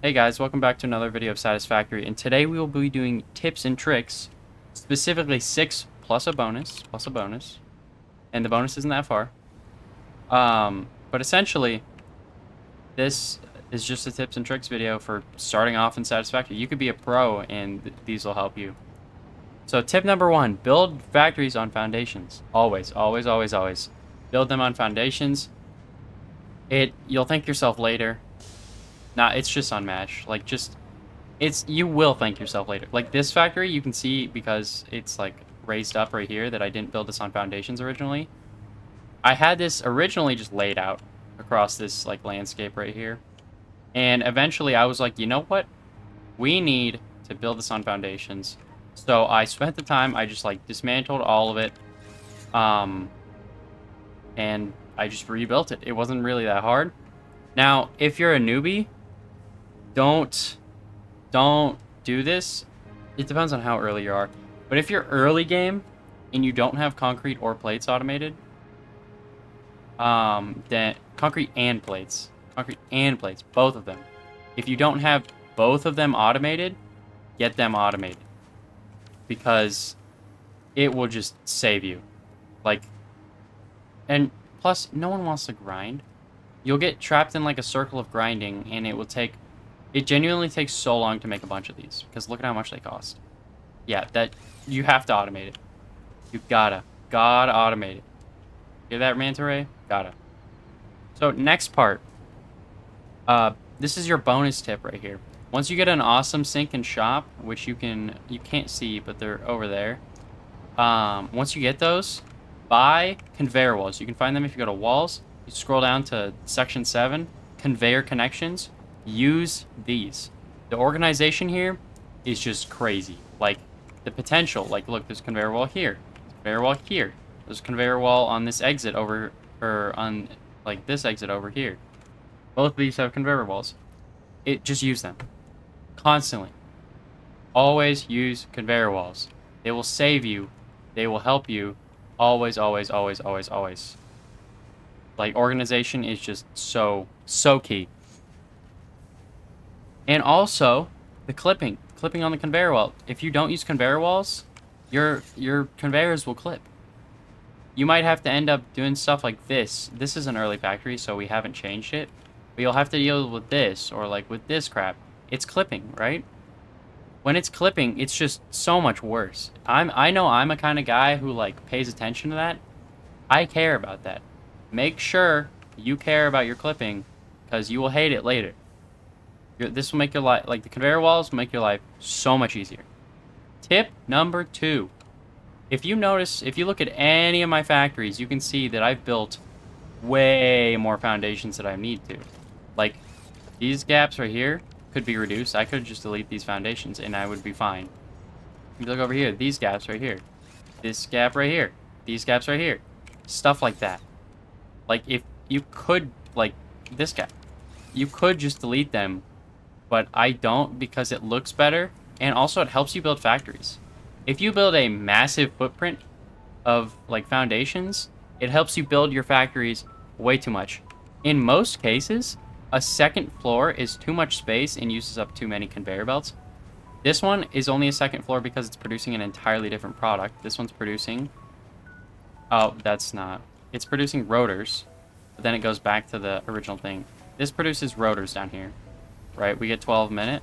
Hey guys, welcome back to another video of Satisfactory, and today we will be doing tips and tricks, specifically 6 plus a bonus, and the bonus isn't that far. But essentially, this is just a tips and tricks video for starting off in Satisfactory. You could be a pro, and these will help you. So tip number 1, build factories on foundations. Always, always, always, always. Build them on foundations. You'll thank yourself later. Nah, it's just unmatched. You will thank yourself later. Like this factory, you can see because it's like raised up right here that I didn't build this on foundations originally. I had this originally just laid out across this like landscape right here. And eventually I was like, you know what? We need to build this on foundations. So I spent the time, I just like dismantled all of it. And I just rebuilt it. It wasn't really that hard. Now, if you're a newbie, don't do this. It depends on how early you are. But if you're early game and you don't have concrete or plates automated, then concrete and plates, both of them. If you don't have both of them automated, get them automated because it will just save you. And plus, no one wants to grind. You'll get trapped in like a circle of grinding, and it genuinely takes so long to make a bunch of these because look at how much they cost. Yeah, that you have to automate it. You gotta automate it. Hear that, Manta Ray? Gotta. So next part. This is your bonus tip right here. Once you get an awesome sink and shop, which you can't see, but they're over there. Once you get those, buy conveyor walls. You can find them if you go to walls. You scroll down to section 7, conveyor connections. Use these. The organization here is just crazy. Like the potential. Like look, there's a conveyor wall here. Conveyor wall here. There's a conveyor wall on this exit over, or on like this exit over here. Both of these have conveyor walls. Just use them constantly. Always use conveyor walls. They will save you. They will help you. Always, always, always, always, always. Like organization is just so key. And also the clipping on the conveyor wall. If you don't use conveyor walls, your conveyors will clip. You might have to end up doing stuff like this. This is an early factory, so we haven't changed it. But you'll have to deal with this or like with this crap. It's clipping, right? When it's clipping, it's just so much worse. I know I'm a kind of guy who like pays attention to that. I care about that. Make sure you care about your clipping because you will hate it later. This will make your life, like the conveyor walls, will make your life so much easier. Tip number 2. If you look at any of my factories, you can see that I've built way more foundations than I need to. Like these gaps right here could be reduced. I could just delete these foundations and I would be fine. If you look over here, these gaps right here. This gap right here. These gaps right here. Stuff like that. Like if you could, like this gap, you could just delete them, but I don't because it looks better and also it helps you build factories. If you build a massive footprint of like foundations, it helps you build your factories way too much. In most cases, a second floor is too much space and uses up too many conveyor belts. This one is only a second floor because it's producing an entirely different product. This one's producing... Oh, that's not... It's producing rotors, but then it goes back to the original thing. This produces rotors down here, right? We get 12 a minute.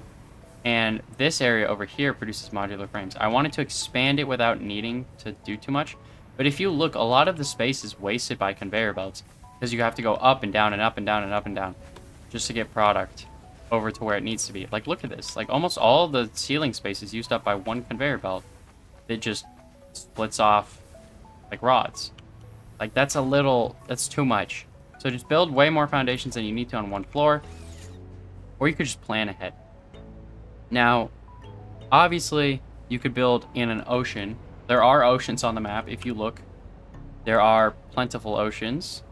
And this area over here produces modular frames. I wanted to expand it without needing to do too much. But if you look, a lot of the space is wasted by conveyor belts because you have to go up and down and up and down and up and down just to get product over to where it needs to be. Like, look at this. Like, almost all the ceiling space is used up by one conveyor belt that just splits off like rods. Like, that's too much. So just build way more foundations than you need to on one floor, or you could just plan ahead. Now, obviously, you could build in an ocean. There are oceans on the map, if you look. There are plentiful oceans.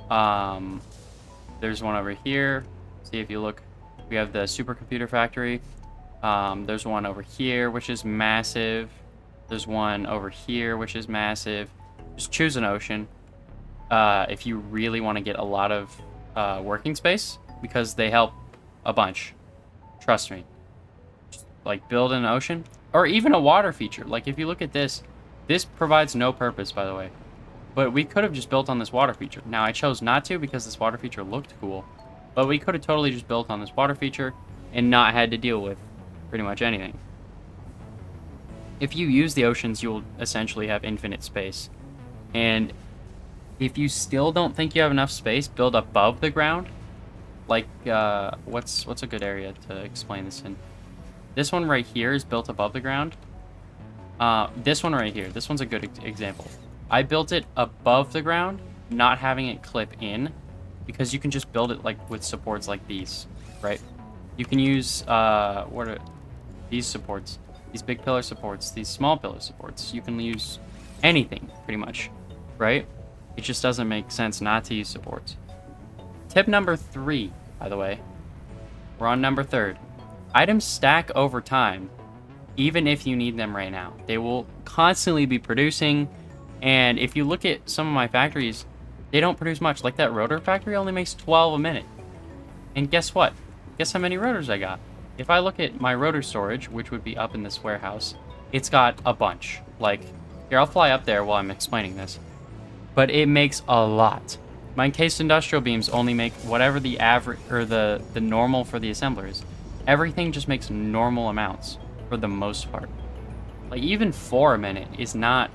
There's one over here. See if you look. We have the supercomputer factory. There's one over here, which is massive. There's one over here, which is massive. Just choose an ocean. If you really want to get a lot of working space, because they help a bunch. Trust me. Just, like, build an ocean. Or even a water feature. Like, if you look at this, this provides no purpose, by the way. But we could have just built on this water feature. Now, I chose not to because this water feature looked cool. But we could have totally just built on this water feature and not had to deal with pretty much anything. If you use the oceans, you'll essentially have infinite space. And if you still don't think you have enough space, build above the ground. Like, what's a good area to explain this in? This one right here is built above the ground. This one right here, this one's a good example. I built it above the ground, not having it clip in, because you can just build it like with supports like these, right? You can use what are these supports? These big pillar supports, these small pillar supports. You can use anything pretty much, right? It just doesn't make sense not to use supports. Tip number 3, by the way. We're on number 3. Items stack over time, even if you need them right now. They will constantly be producing, and if you look at some of my factories, they don't produce much. Like that rotor factory only makes 12 a minute. And guess what? Guess how many rotors I got? If I look at my rotor storage, which would be up in this warehouse, it's got a bunch. Like, here, I'll fly up there while I'm explaining this. But it makes a lot. My encased industrial beams only make whatever the average, or the normal for the assembler is. Everything just makes normal amounts, for the most part. Like, even 4 a minute is not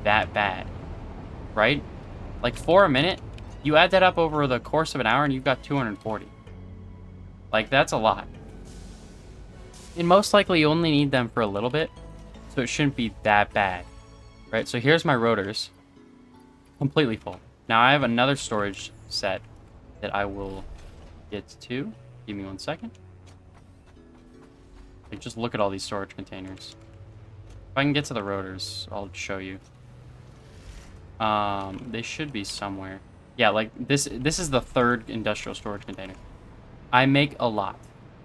that bad, right? Like, 4 a minute, you add that up over the course of an hour and you've got 240. Like, that's a lot. And most likely you only need them for a little bit, so it shouldn't be that bad, right? So here's my rotors, completely full. Now I have another storage set that I will get to. Give me 1 second. Like, just look at all these storage containers. If I can get to the rotors, I'll show you. They should be somewhere. Yeah, like this is the 3rd industrial storage container. I make a lot.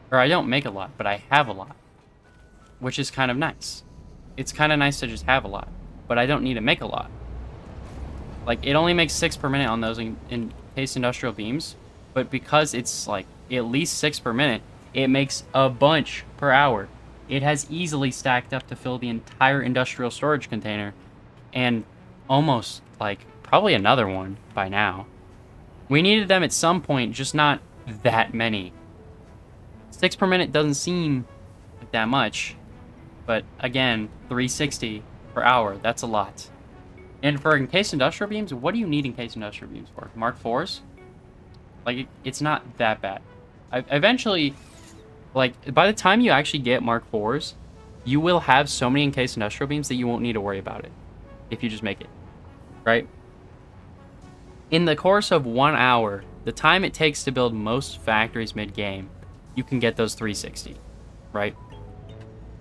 Or I don't make a lot, but I have a lot. Which is kind of nice. It's kind of nice to just have a lot, but I don't need to make a lot. Like, it only makes 6 per minute on those encased industrial beams, but because it's like at least 6 per minute, it makes a bunch per hour. It has easily stacked up to fill the entire industrial storage container, and almost, like, probably another one by now. We needed them at some point, just not that many. 6 per minute doesn't seem like that much, but again, 360 per hour, that's a lot. And for encased industrial beams, what do you need encased industrial beams for? Mark 4s? Like, it's not that bad. Eventually, like, by the time you actually get Mark 4s, you will have so many encased industrial beams that you won't need to worry about it if you just make it, right? In the course of 1 hour, the time it takes to build most factories mid-game, you can get those 360, right?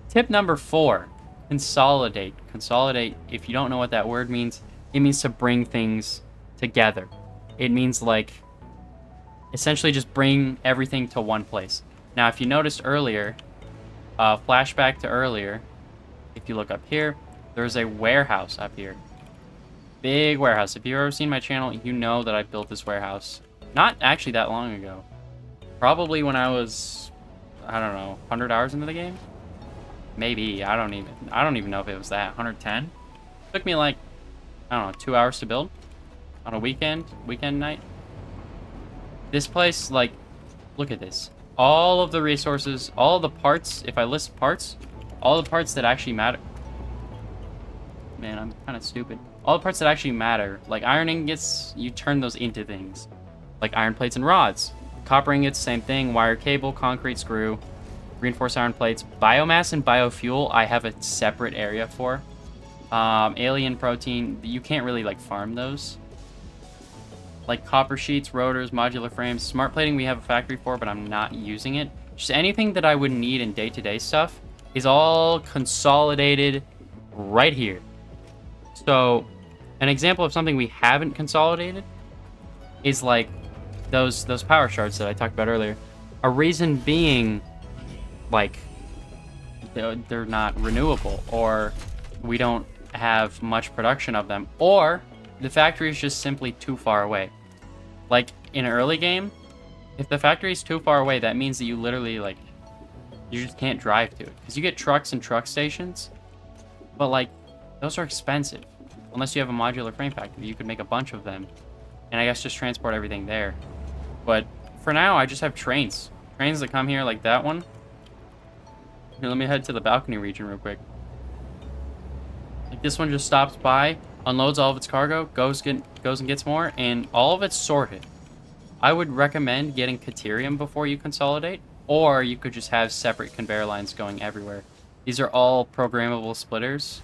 Tip number 4, consolidate. Consolidate, if you don't know what that word means, it means to bring things together. It means, like, essentially just bring everything to one place. Now, if you noticed earlier, flashback to earlier, if you look up here, there's a warehouse up here. Big warehouse. If you've ever seen my channel, you know that I built this warehouse. Not actually that long ago. Probably when I was, I don't know, 100 hours into the game? Maybe. I don't even know if it was that. 110? Took me like, I don't know, 2 hours to build on a weekend night. This place, like, look at this. All of the resources, all of the parts, if I list parts, all the parts that actually matter. Man, I'm kind of stupid. All the parts that actually matter, like iron ingots, you turn those into things. Like iron plates and rods. Copper ingots, same thing. Wire cable, concrete screw, reinforced iron plates. Biomass and biofuel, I have a separate area for. Alien protein, you can't really, like, farm those. Like copper sheets, rotors, modular frames. Smart plating we have a factory for, but I'm not using it. Just anything that I would need in day-to-day stuff is all consolidated right here. So, an example of something we haven't consolidated is like those power shards that I talked about earlier. A reason being, like, they're not renewable, or we don't have much production of them, or the factory is just simply too far away. Like, in an early game, if the factory is too far away, that means that you literally, like, You just can't drive to it. Because you get trucks and truck stations, but, like, those are expensive. Unless you have a modular frame factory, you could make a bunch of them. And I guess just transport everything there. But for now, I just have trains. Trains that come here like that one. Here, let me head to the balcony region real quick. Like this one just stops by, unloads all of its cargo, goes and gets more, and all of it's sorted. I would recommend getting Caterium before you consolidate, or you could just have separate conveyor lines going everywhere. These are all programmable splitters,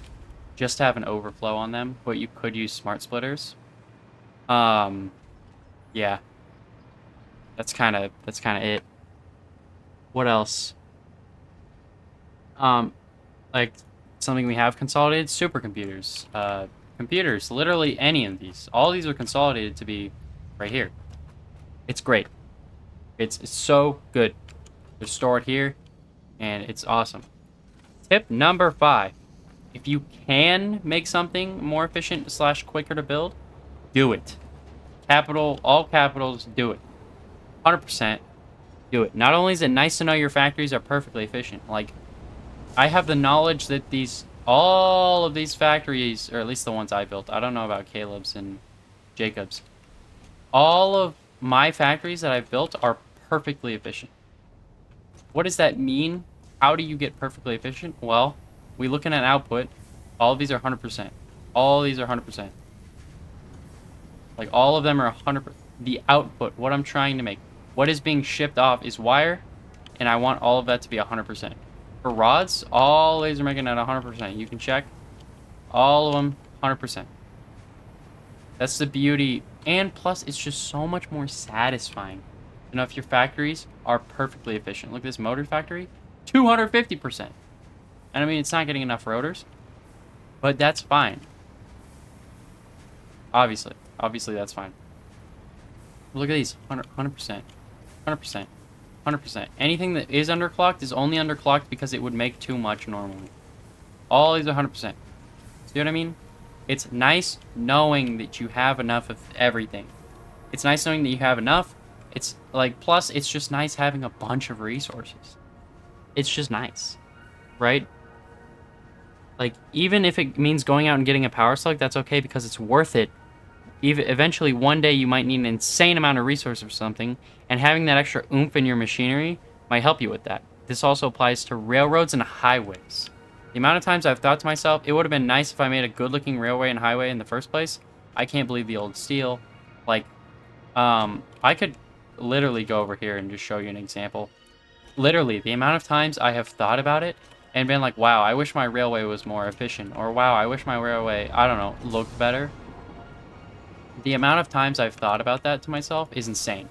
just to have an overflow on them, but you could use smart splitters. Yeah. That's kind of it. What else? Like something we have consolidated, supercomputers. Computers, literally any of these. All these are consolidated to be right here. It's great. It's so good. They're stored here, and it's awesome. Tip number 5. If you can make something more efficient / quicker to build, do it. All capitals, do it. 100% do it. Not only is it nice to know your factories are perfectly efficient, like, I have the knowledge that all of these factories, or at least the ones I built, I don't know about Caleb's and Jacob's, all of my factories that I've built are perfectly efficient. What does that mean? How do you get perfectly efficient? Well, we looking at output. All of these are 100%. All of these are 100%. Like, all of them are 100%. The output, what I'm trying to make, what is being shipped off is wire, and I want all of that to be 100%. For rods, all these are making it at 100%. You can check. All of them, 100%. That's the beauty. And plus, it's just so much more satisfying. You know, if your factories are perfectly efficient. Look at this motor factory, 250%. And I mean, it's not getting enough rotors, but that's fine. Obviously, that's fine. Look at these, 100%, 100%, 100%. Anything that is underclocked is only underclocked because it would make too much normally. All these are 100%. See what I mean? It's nice knowing that you have enough of everything. It's nice knowing that you have enough. It's like, plus, it's just nice having a bunch of resources. It's just nice, right? Like, even if it means going out and getting a power slug, that's okay because it's worth it. Eventually, one day you might need an insane amount of resources or something, and having that extra oomph in your machinery might help you with that. This also applies to railroads and highways. The amount of times I've thought to myself, it would have been nice if I made a good-looking railway and highway in the first place. I can't believe the old steel. Like, I could literally go over here and just show you an example. Literally, the amount of times I have thought about it and been like, wow, I wish my railway was more efficient. Or, wow, I wish my railway, I don't know, looked better. The amount of times I've thought about that to myself is insane.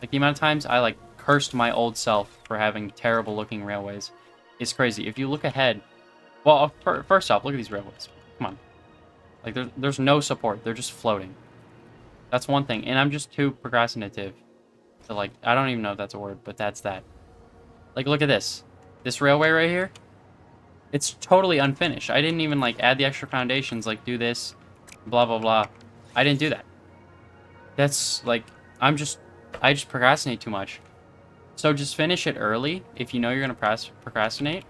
Like, the amount of times I, like, cursed my old self for having terrible-looking railways is crazy. If you look ahead... Well, first off, look at these railways. Come on. Like, there's no support. They're just floating. That's one thing. And I'm just too procrastinative to, like... I don't even know if that's a word, but that's that. Like, look at this. This railway right here, it's totally unfinished. I didn't even, like, add the extra foundations, like, do this, blah, blah, blah. I didn't do that. That's, like, I just procrastinate too much. So just finish it early if you know you're going to procrastinate.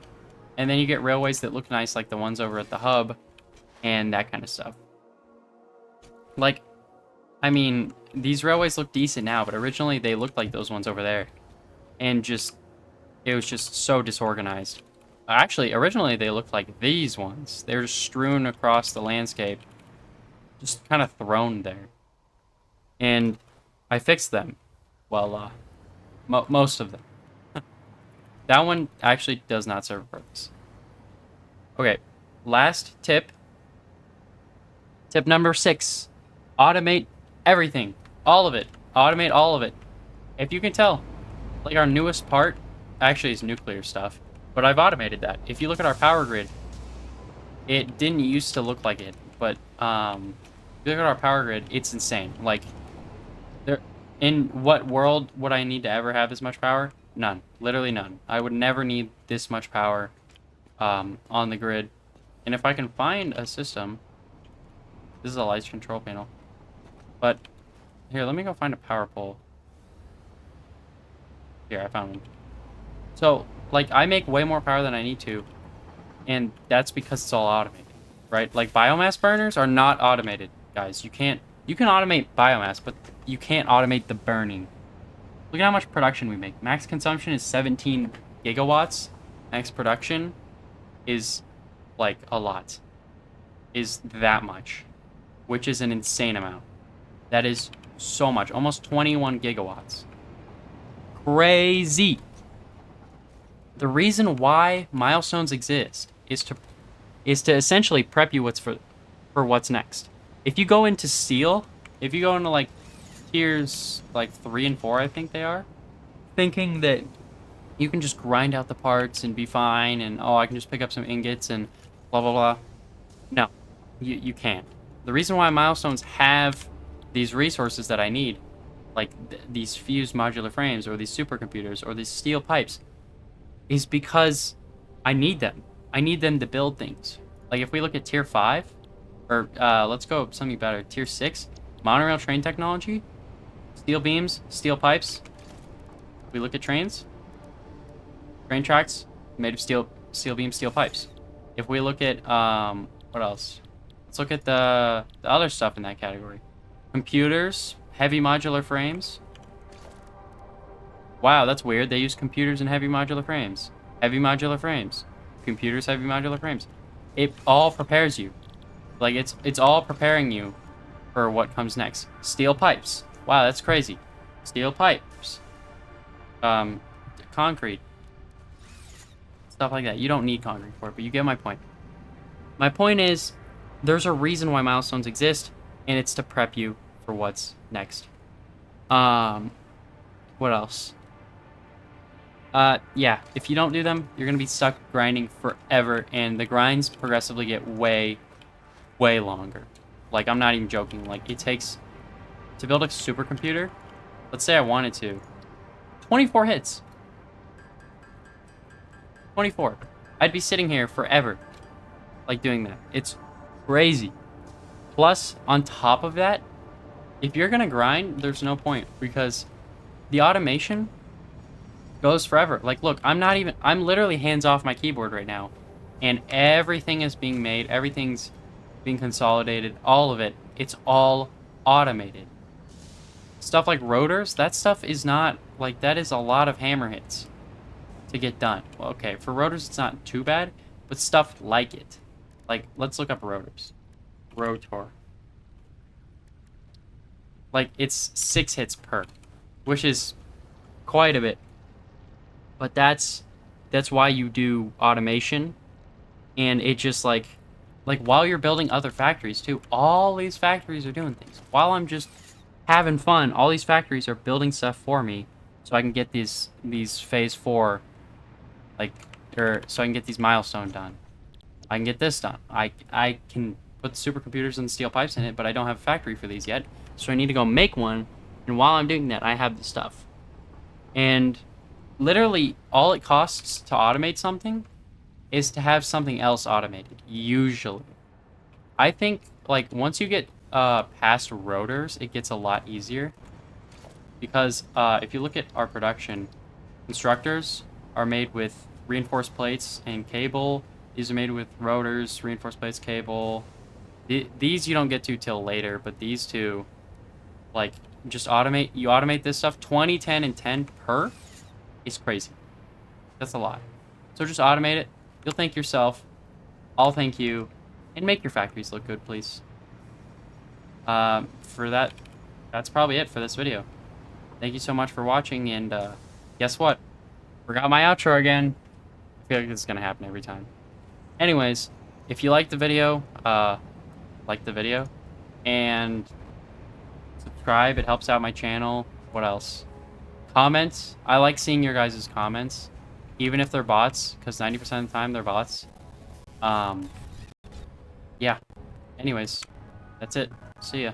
And then you get railways that look nice, like the ones over at the hub, and that kind of stuff. Like, I mean, these railways look decent now, but originally they looked like those ones over there. And just, it was just so disorganized. Actually, originally they looked like these ones. They're strewn across the landscape. Just kind of thrown there. And I fixed them. Well, most of them. That one actually does not serve a purpose. Okay, last tip. Tip number 6. Automate everything. All of it. Automate all of it. If you can tell, like our newest part, actually is nuclear stuff, but I've automated that. If you look at our power grid, it didn't used to look like it, but if you look at our power grid, it's insane. Like, in what world would I need to ever have this much power? None. Literally none. I would never need this much power on the grid. And if I can find a system... This is a lights control panel. But, here, let me go find a power pole. Here, I found one. So, like, I make way more power than I need to, and that's because it's all automated, right? Like, biomass burners are not automated, guys. You can automate biomass, but you can't automate the burning. Look at how much production we make. Max consumption is 17 gigawatts. Max production is, like, a lot. Is that much, which is an insane amount. That is so much. Almost 21 gigawatts. Crazy. The reason why milestones exist is to essentially prep you for what's next. If you go into steel, if you go into like tiers like 3 and 4, I think they are, thinking that you can just grind out the parts and be fine, and oh, I can just pick up some ingots and blah blah blah. No, you can't. The reason why milestones have these resources that I need, like these fused modular frames or these supercomputers or these steel pipes, is because I need them. I need them to build things. Like if we look at tier 5, or let's go something better, tier 6, monorail train technology, steel beams, steel pipes. We look at trains, train tracks made of steel beams, steel pipes. If we look at what else? Let's look at the other stuff in that category. Computers, heavy modular frames. Wow, that's weird. They use computers and heavy modular frames. Heavy modular frames. Computers, heavy modular frames. It all prepares you. Like, it's all preparing you for what comes next. Steel pipes. Wow, that's crazy. Steel pipes. Concrete. Stuff like that. You don't need concrete for it, but you get my point. My point is, there's a reason why milestones exist, and it's to prep you for what's next. What else? Yeah, if you don't do them, you're gonna be stuck grinding forever, and the grinds progressively get way, way longer. Like, I'm not even joking. Like, it takes, to build a supercomputer, let's say I wanted to, 24 hits. 24. I'd be sitting here forever, like, doing that. It's crazy. Plus, on top of that, if you're gonna grind, there's no point, because the automation goes forever. Like, look, I'm literally hands off my keyboard right now, and everything is being made, everything's being consolidated, all of it. It's all automated. Stuff like rotors, that stuff is not, like, that is a lot of hammer hits to get done. Well, okay, for rotors, it's not too bad, but stuff like it. Like, let's look up rotors. Rotor. Like, it's 6 hits per, which is quite a bit. But that's why you do automation, and it just like while you're building other factories too, all these factories are doing things. While I'm just having fun, all these factories are building stuff for me, so I can get these phase 4, like, or so I can get these milestone done. I can get this done. I can put supercomputers and steel pipes in it, but I don't have a factory for these yet, so I need to go make one. And while I'm doing that, I have the stuff. And literally, all it costs to automate something is to have something else automated, usually. I think, like, once you get past rotors, it gets a lot easier. Because if you look at our production, constructors are made with reinforced plates and cable. These are made with rotors, reinforced plates, cable. These you don't get to till later, but these two, like, just automate. You automate this stuff, 20, 10, and 10 per. It's crazy. That's a lot. So just automate it. You'll thank yourself. I'll thank you. And make your factories look good, please. For that, that's probably it for this video. Thank you so much for watching, and guess what? Forgot my outro again. I feel like this is going to happen every time. Anyways, if you liked the video, like the video, and subscribe. It helps out my channel. What else? Comments. I like seeing your guys' comments, even if they're bots, because 90% of the time they're bots. Yeah. Anyways, that's it. See ya.